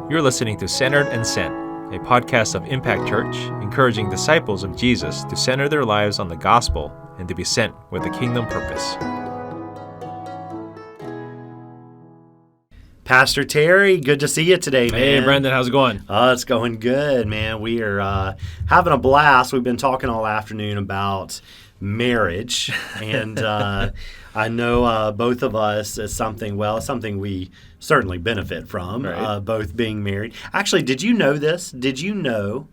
You're listening to Centered and Sent, a podcast of Impact Church, encouraging disciples of Jesus to center their lives on the gospel and to be sent with a kingdom purpose. Pastor Terry, good to see you today, man. Hey, Brendan, how's it going? It's going good, man. We are having a blast. We've been talking all afternoon about marriage, and I know both of us is something we certainly benefit from, right. Both being married. Actually, did you know this? Did you know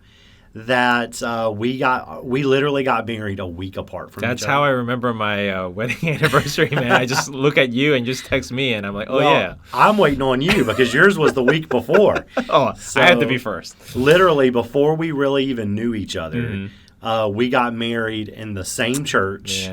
that we literally got married a week apart from each other? That's how I remember my wedding anniversary, man. I just look at you and just text me, and I'm like, yeah. I'm waiting on you because yours was the week before. So I had to be first. Literally, before we really even knew each other, we got married in the same church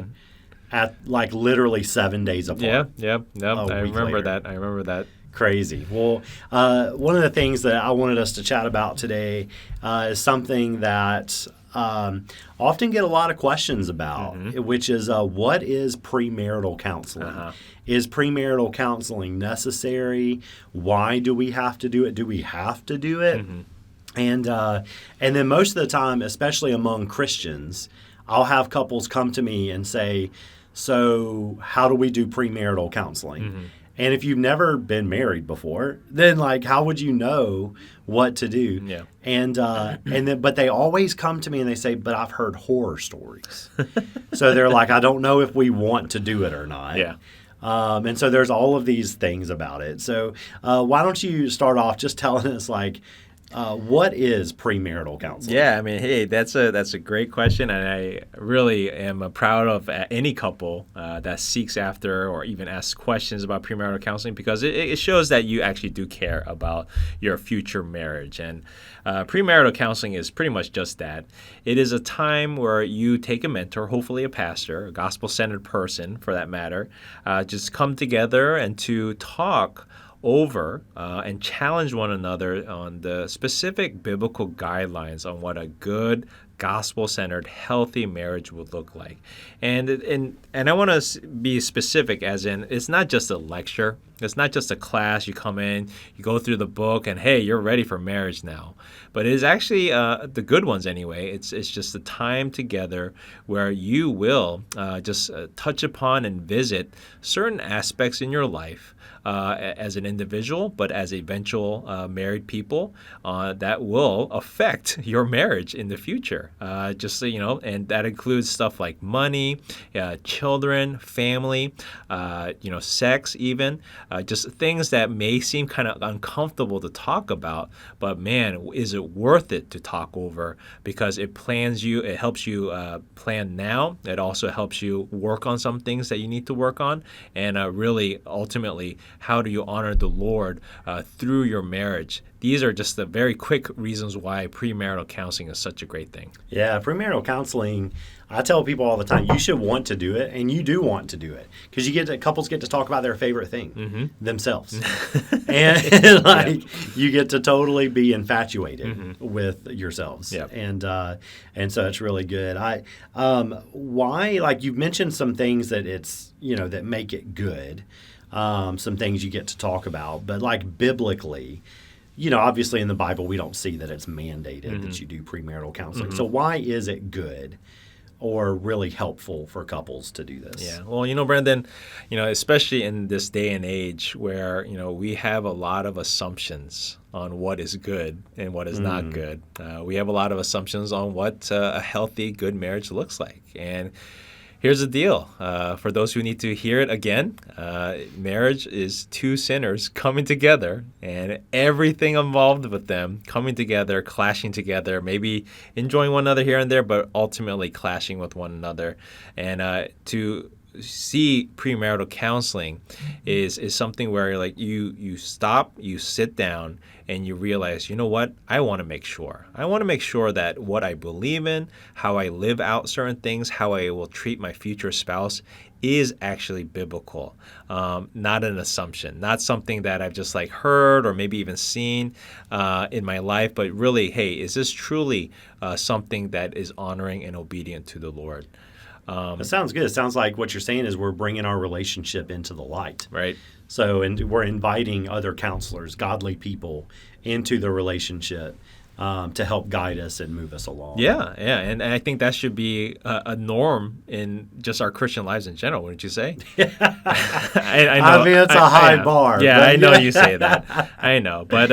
at like literally 7 days apart. Yeah. I remember that. Crazy. Well, one of the things that I wanted us to chat about today is something that often get a lot of questions about, which is what is premarital counseling? Is premarital counseling necessary? Why do we have to do it? Do we have to do it? And then most of the time, especially among Christians, I'll have couples come to me and say, so how do we do premarital counseling? And if you've never been married before, then like how would you know what to do? Yeah. But they always come to me and they say, but I've heard horror stories. So they're like, I don't know if we want to do it or not. Yeah. And so there's all of these things about it. So why don't you start off just telling us like, what is premarital counseling? Yeah, I mean, hey, that's a great question, and I really am proud of any couple that seeks after or even asks questions about premarital counseling, because it shows that you actually do care about your future marriage. And premarital counseling is pretty much just that. It is a time where you take a mentor, hopefully a pastor, a gospel-centered person for that matter, just come together and to talk over and challenge one another on the specific biblical guidelines on what a good, gospel-centered, healthy marriage would look like. And I want to be specific, as in it's not just a lecture. It's not just a class. You come in, you go through the book, and hey, you're ready for marriage now. But it is actually the good ones anyway. It's just a time together where you will just touch upon and visit certain aspects in your life as an individual, but as eventual married people, that will affect your marriage in the future. Just so you know, and that includes stuff like money, children, family, sex, even just things that may seem kind of uncomfortable to talk about. But man, is it worth it to talk over, because it helps you plan now. It also helps you work on some things that you need to work on, and really ultimately, how do you honor the Lord through your marriage? These are just the very quick reasons why premarital counseling is such a great thing. Yeah, premarital counseling, I tell people all the time, you should want to do it, and you do want to do it, because couples get to talk about their favorite thing, themselves. And you get to totally be infatuated with yourselves. Yep. And so it's really good. Why, like you've mentioned some things that it's, that make it good. Some things you get to talk about, but like biblically, obviously in the Bible, we don't see that it's mandated that you do premarital counseling. So why is it good or really helpful for couples to do this? Yeah. Well, Brendan, especially in this day and age where, we have a lot of assumptions on what is good and what is not good. We have a lot of assumptions on what a healthy, good marriage looks like. And here's the deal. For those who need to hear it again, marriage is two sinners coming together and everything involved with them coming together, clashing together, maybe enjoying one another here and there, but ultimately clashing with one another. And to see premarital counseling is something where like you stop, you sit down, and you realize, you know what, I want to make sure that what I believe in, how I live out certain things, how I will treat my future spouse is actually biblical, not an assumption, not something that I've just like heard or maybe even seen in my life, but really, hey, is this truly something that is honoring and obedient to the Lord? That sounds good. It sounds like what you're saying is we're bringing our relationship into the light. Right. So, and we're inviting other counselors, godly people, into the relationship to help guide us and move us along. Yeah, and I think that should be a norm in just our Christian lives in general, wouldn't you say? I know. I mean, it's a high bar. Yeah, but I know you say that. I know, but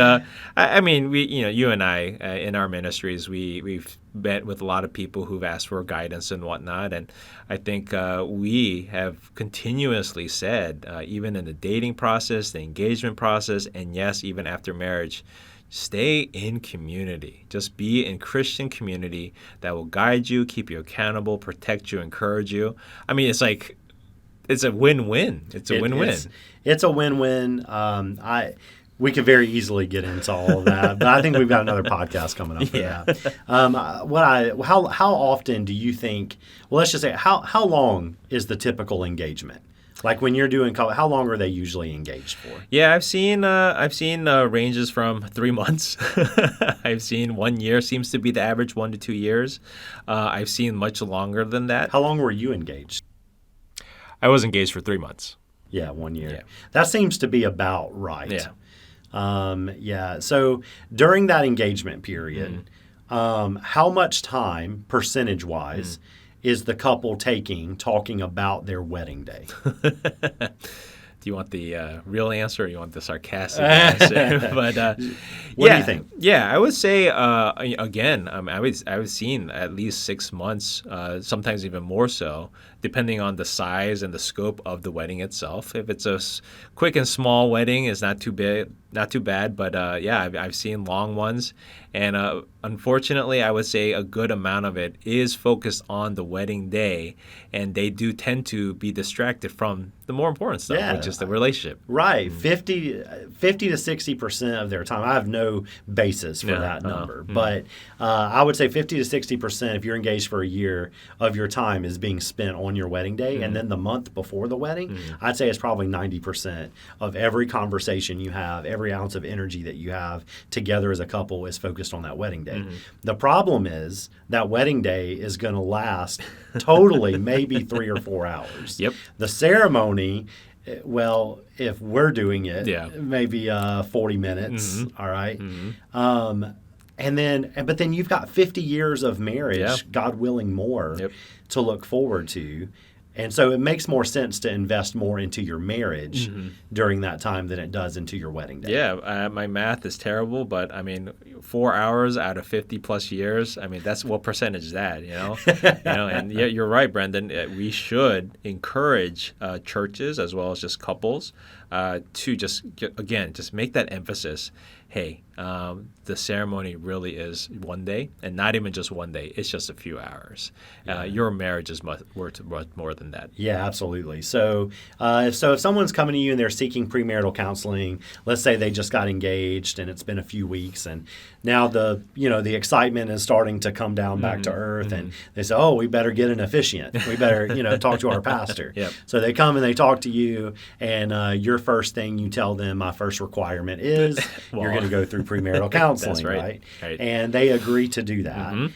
I mean, you and I, in our ministries, we've met with a lot of people who've asked for guidance and whatnot, and I think we have continuously said, even in the dating process, the engagement process, and yes, even after marriage, stay in community. Just be in Christian community that will guide you, keep you accountable, protect you, encourage you. I mean, it's like it's a win-win. It's a win-win. It's a win-win. We could very easily get into all of that, but I think we've got another podcast coming up for that. How often do you think? Well, let's just say how long is the typical engagement? Like when you're doing, how long are they usually engaged for? Yeah, I've seen ranges from 3 months. I've seen 1 year seems to be the average, 1 to 2 years. I've seen much longer than that. How long were you engaged? I was engaged for 3 months. Yeah, 1 year. Yeah. That seems to be about right. Yeah. So during that engagement period, how much time, percentage-wise, is the couple talking about their wedding day? Do you want the real answer, or you want the sarcastic answer? But what do you think? Yeah, I would say again, I was seen at least 6 months, sometimes even more so, depending on the size and the scope of the wedding itself. If it's a quick and small wedding, it's not too bad. But I've seen long ones, and unfortunately, I would say a good amount of it is focused on the wedding day, and they do tend to be distracted from the more important stuff, which is the relationship. Right. 50 to 60% of their time. I have no basis for that number, but I would say 50 to 60%, if you're engaged for a year, of your time is being spent on your wedding day. And then the month before the wedding, I'd say it's probably 90% of every conversation you have, every ounce of energy that you have together as a couple is focused on that wedding day. The problem is that wedding day is going to last totally maybe 3 or 4 hours. Yep. The ceremony, well, if we're doing it, maybe 40 minutes. All right. But then you've got 50 years of marriage, God willing more, to look forward to. And so it makes more sense to invest more into your marriage during that time than it does into your wedding day. Yeah, my math is terrible, but I mean, 4 hours out of 50 plus years. I mean, that's what percentage is that, you know? And yeah, you're right, Brendan. We should encourage churches as well as just couples to just make that emphasis. Hey, the ceremony really is one day, and not even just one day. It's just a few hours. Your marriage is worth more than that. Yeah, absolutely. So if someone's coming to you and they're seeking premarital counseling, let's say they just got engaged and it's been a few weeks, and now the excitement is starting to come down back to earth, and they say, oh, we better get an officiant. We better talk to our pastor. So they come and they talk to you, and your first thing you tell them, my first requirement is you're going to go through premarital counseling. That's right. And they agree to do that.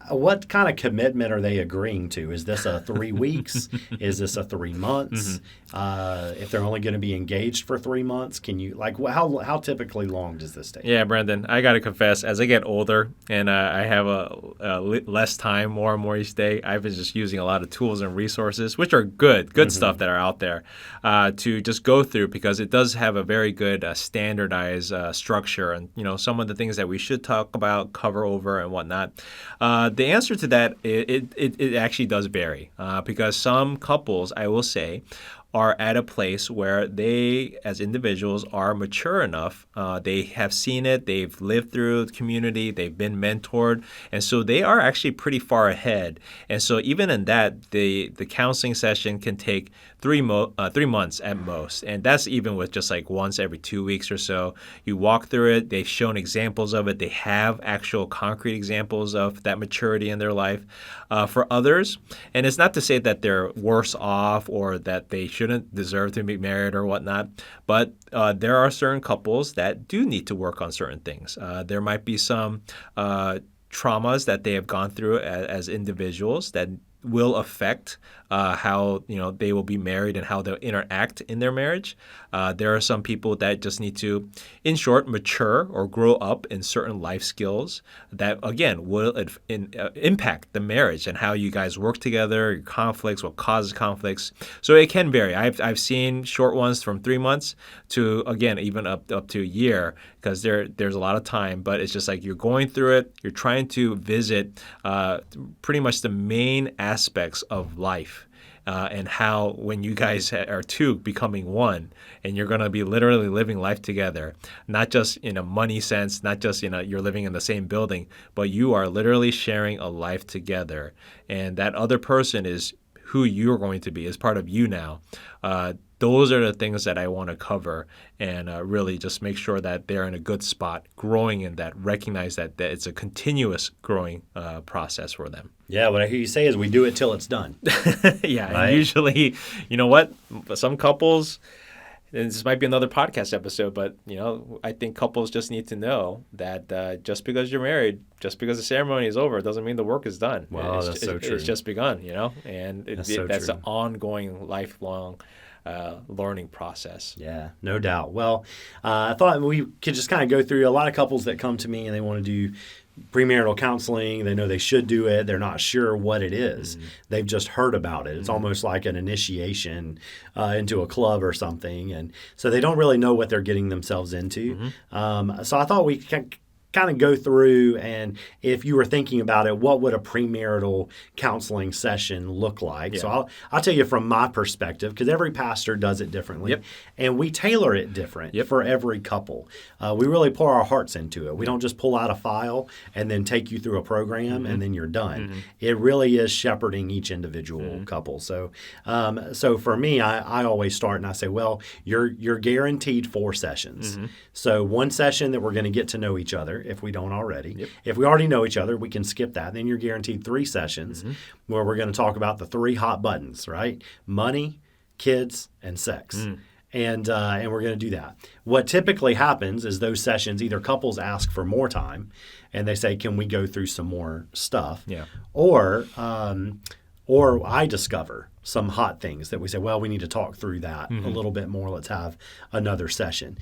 What kind of commitment are they agreeing to? Is this a 3 weeks? Is this a 3 months? If they're only going to be engaged for 3 months, can you how typically long does this take? Yeah, Brendan, I got to confess, as I get older and I have less time more and more each day, I've been just using a lot of tools and resources, which are good stuff that are out there to just go through, because it does have a very good standardized structure, and some of the things that we should talk about, cover over, and whatnot. The answer to that, it actually does vary because some couples, I will say, are at a place where they, as individuals, are mature enough. They have seen it. They've lived through the community. They've been mentored. And so they are actually pretty far ahead. And so even in that, the counseling session can take 3 months at most. And that's even with just like once every 2 weeks or so. You walk through it. They've shown examples of it. They have actual concrete examples of that maturity in their life. For others, and it's not to say that they're worse off or that they shouldn't deserve to be married or whatnot, but there are certain couples that do need to work on certain things. There might be some traumas that they have gone through as individuals that will affect how they will be married and how they'll interact in their marriage. There are some people that just need to, in short, mature or grow up in certain life skills that, again, will impact the marriage and how you guys work together, your conflicts, what causes conflicts. So it can vary. I've seen short ones from 3 months to, again, even up to a year, because there's a lot of time. But it's just like you're going through it. You're trying to visit pretty much the main aspects of life. And how when you guys are two becoming one, and you're going to be literally living life together, not just in a money sense, not just you're living in the same building, but you are literally sharing a life together, and that other person is who you're going to be, is part of you now. Those are the things that I want to cover, and really just make sure that they're in a good spot, growing in that, recognize that it's a continuous growing process for them. Yeah, what I hear you say is we do it till it's done. Yeah, right? And usually, you know what? Some couples, and this might be another podcast episode, but I think couples just need to know that just because you're married, just because the ceremony is over, doesn't mean the work is done. Wow, that's so true. It's just begun, and that's an ongoing, lifelong learning process. Yeah, no doubt. Well, I thought we could just kind of go through a lot of couples that come to me and they want to do premarital counseling. They know they should do it. They're not sure what it is. Mm-hmm. They've just heard about it. It's almost like an initiation into a club or something. And so they don't really know what they're getting themselves into. So I thought we could kind of go through, and if you were thinking about it, what would a premarital counseling session look like? Yeah. So I'll tell you from my perspective, because every pastor does it differently, and we tailor it different for every couple. We really pour our hearts into it. We don't just pull out a file and then take you through a program and then you're done. It really is shepherding each individual couple. So for me, I always start and I say, well, you're guaranteed 4 sessions. So one session that we're going to get to know each other, if we don't already. If we already know each other, we can skip that. Then you're guaranteed 3 sessions where we're going to talk about the 3 hot buttons, right? Money, kids, and sex. And we're going to do that. What typically happens is those sessions, either couples ask for more time and they say, can we go through some more stuff? Or I discover some hot things that we say, well, we need to talk through that a little bit more. Let's have another session.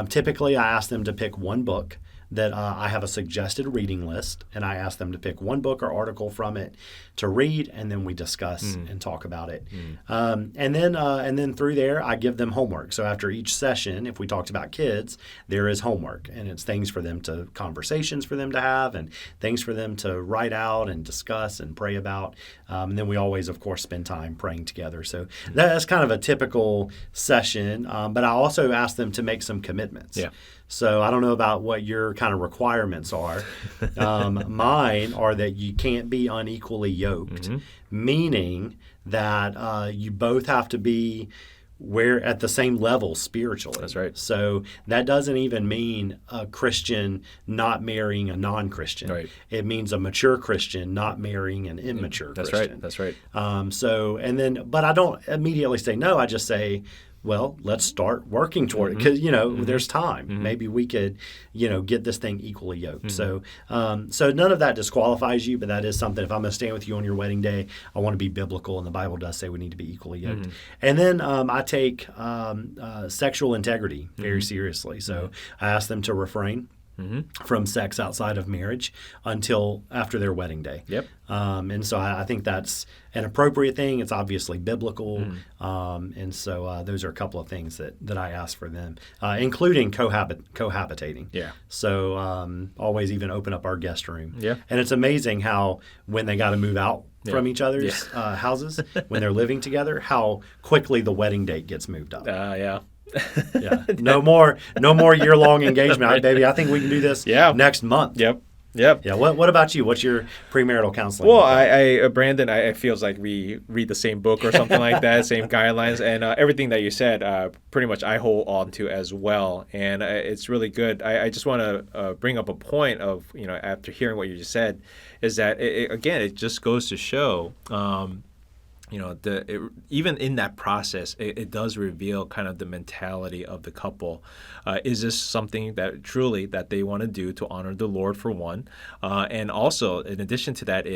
Typically, I ask them to pick one book that I have a suggested reading list, and I ask them to pick one book or article from it to read, and then we discuss and talk about it. And then through there, I give them homework. So after each session, if we talked about kids, there is homework, and it's things for them conversations for them to have, and things for them to write out and discuss and pray about. And then we always, of course, spend time praying together. So that's kind of a typical session. But I also ask them to make some commitments. So I don't know about what your kind of requirements are. Mine are that you can't be unequally yoked, meaning that you both have to be at the same level spiritually. That's right. So that doesn't even mean a Christian not marrying a non-Christian. Right. It means a mature Christian not marrying an immature Christian. That's right. But I don't immediately say no. I just say, well, let's start working toward it, because there's time. Maybe we could get this thing equally yoked. So none of that disqualifies you, but that is something. If I'm going to stand with you on your wedding day, I want to be biblical, and the Bible does say we need to be equally yoked. And then I take sexual integrity very seriously. So I ask them to refrain from sex outside of marriage until after their wedding day. And so I think that's an appropriate thing. It's obviously biblical. And so those are a couple of things that I ask for them, including cohabitating. So always even open up our guest room. And it's amazing how when they got to move out from each other's houses, when they're living together, how quickly the wedding date gets moved up. No more year-long engagement, baby. I think we can do this next month. Yeah. What about you? What's your premarital counseling? Well, Brandon, I feels like we read the same book or something like that, same guidelines, and everything that you said, pretty much I hold on to as well, and it's really good. I just want to bring up a point of after hearing what you just said, is that it just goes to show. Even in that process, it does reveal kind of the mentality of the couple. Is this something that truly that they want to do to honor the Lord, for one? And also, in addition to that,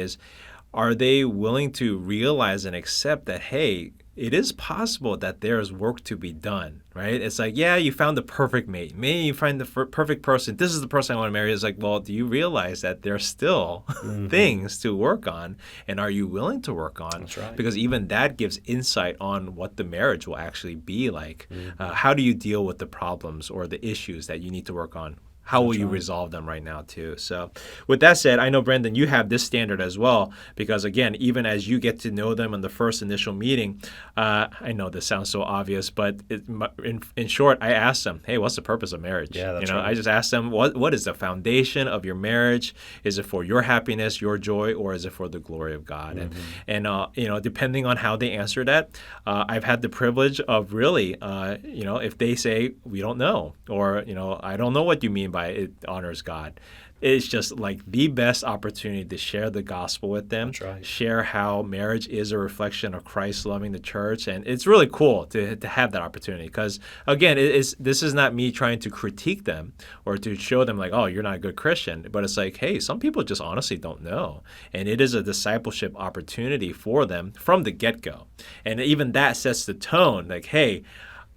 are they willing to realize and accept that, hey, it is possible that there's work to be done, right? It's like, yeah, you found the perfect mate. Maybe you find the perfect person. This is the person I want to marry. It's like, well, do you realize that there's still things to work on? And are you willing to work on? That's right. Because even that gives insight on what the marriage will actually be like. How do you deal with the problems or the issues that you need to work on? How will you resolve them right now, too? So with that said, I know, Brendan, you have this standard as well, because, again, even as you get to know them in the first initial meeting, I know this sounds so obvious, but in short, I asked them, hey, what's the purpose of marriage? Yeah, that's right. I just asked them, what is the foundation of your marriage? Is it for your happiness, your joy, or is it for the glory of God? And depending on how they answer that, I've had the privilege of really, if they say, we don't know, or, I don't know what you mean by it honors God. It's just like the best opportunity to share the gospel with them, share how marriage is a reflection of Christ loving the church. And it's really cool to have that opportunity because, again, this is not me trying to critique them or to show them like, oh, you're not a good Christian. But it's like, hey, some people just honestly don't know. And it is a discipleship opportunity for them from the get-go. And even that sets the tone like, hey,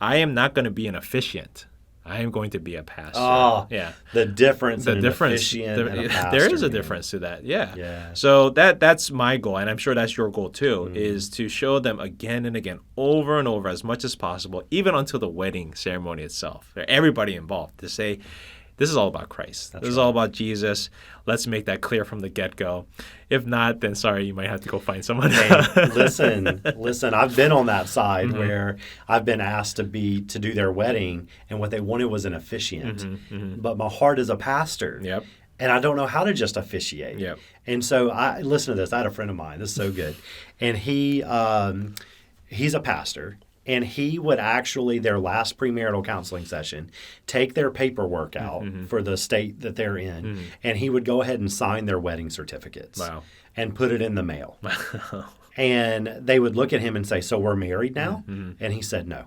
I am not going to be an officiant. I am going to be a pastor. Oh, yeah. The difference in an officiant and a pastor. There is a difference to that, yeah. So that's my goal, and I'm sure that's your goal too, is to show them again and again, over and over, as much as possible, even until the wedding ceremony itself, everybody involved, to say, this is all about Christ. This is all about Jesus. Let's make that clear from the get-go. If not, then sorry, you might have to go find someone. Hey, listen, I've been on that side where I've been asked to do their wedding, and what they wanted was an officiant. But my heart is a pastor. Yep. And I don't know how to just officiate. Yep. And so listen to this. I had a friend of mine. This is so good. And he's a pastor. And he would actually, their last premarital counseling session, take their paperwork out for the state that they're in, and he would go ahead and sign their wedding certificates and put it in the mail. And they would look at him and say, so we're married now? And he said, no.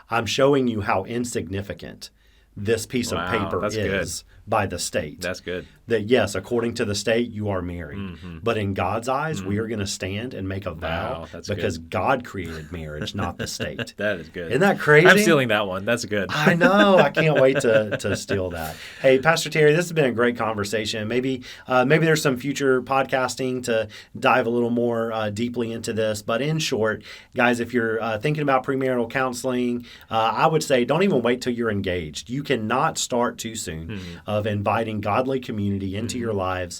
I'm showing you how insignificant this piece of paper is by the state. That's good. That, yes, according to the state, you are married. But in God's eyes, we are going to stand and make a vow because God created marriage, not the state. That is good. Isn't that crazy? I'm stealing that one. That's good. I know. I can't wait to steal that. Hey, Pastor Terry, this has been a great conversation. Maybe there's some future podcasting to dive a little more deeply into this. But in short, guys, if you're thinking about premarital counseling, I would say don't even wait till you're engaged. You cannot start too soon of inviting godly community into your lives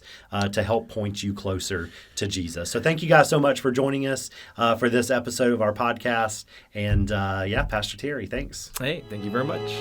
to help point you closer to Jesus. So thank you guys so much for joining us for this episode of our podcast. And Pastor Terry, thanks. Hey, thank you very much.